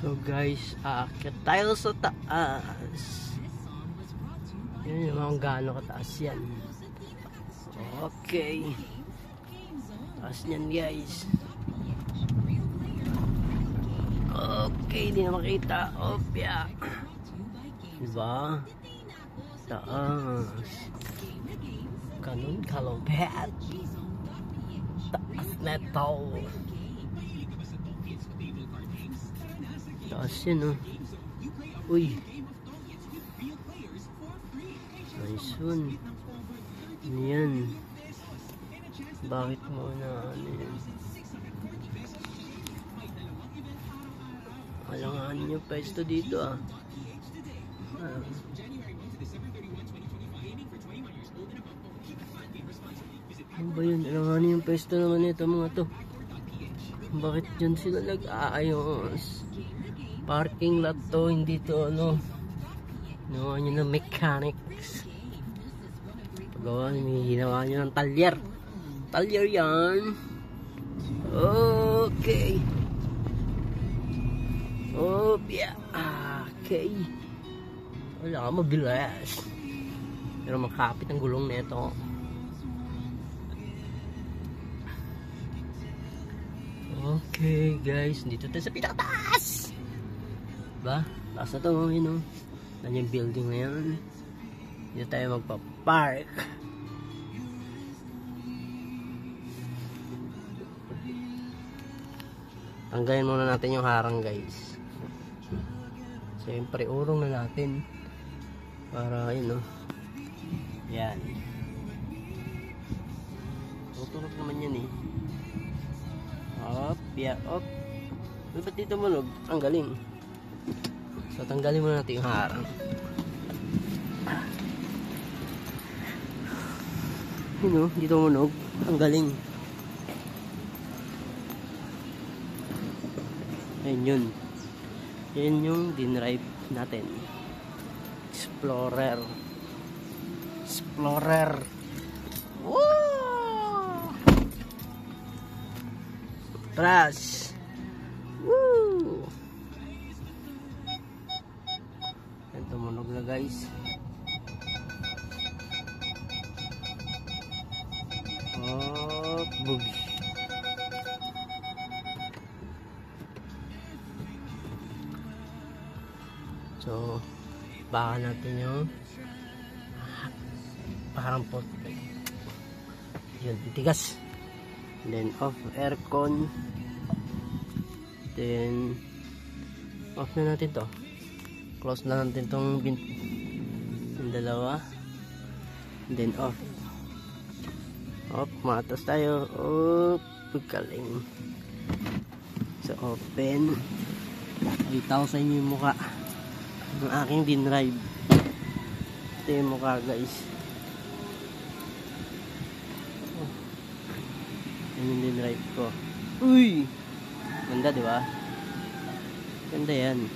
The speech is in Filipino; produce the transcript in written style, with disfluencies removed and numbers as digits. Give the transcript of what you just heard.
So guys, aakyat tayo sa taas. Yun yung gaano kataas yan. Okay. Taas yan guys. Okay, di na makita. Opya. Diba? Taas. Ganun kalupet. Taas na to. Taas yan, oh. Uy. Nice one. Ano yan? Bakit mo na ano yan? Alangan yung pwesto dito, ah. Ano ba yun? Alangan yung pwesto naman ito mga to. Bakit dyan sila nag-aayos? Parking lot to, hindi to ano. Ginawa nyo ng mechanics. Pagawa, ginawa nyo ng talyer. Talyer yan. Okay. Oh, yeah. Okay. Wala ka mabilis. Pero makapit ang gulong nito. Okay, guys. Dito tayo sa pinakataas. Diba? Taas na to, yun, oh. Yan yung building na yan. Dito tayo magpa-park. Tanggalin muna natin yung harang guys. Siyempre urong na natin. Para yun, no. Yan. Tuturok naman yan eh. Op, yeah, op. Ba't dito manog? Ang galing. So tanggalin muna natin yung harang. Yun, no. Dito manog. Ang galing. Ayun yun. Yan yung dinrive natin. Explorer. Explorer. Woo! Tras. Woo! Yan, tumunog na guys. Oh, boogie. So, baka natin yung parang pot. Yun, titigas. Then, off aircon. Then, off na natin to. Close na natin tong yung dalawa. Then, off. Off, matas tayo. Off, pagkaling. So, open. Itaw sa inyo yung mukha. Ang aking dinrive. Ito yung mukha guys. Oh. Yan yung dinrive ko. Uy! Ganda diba? Ganda yan.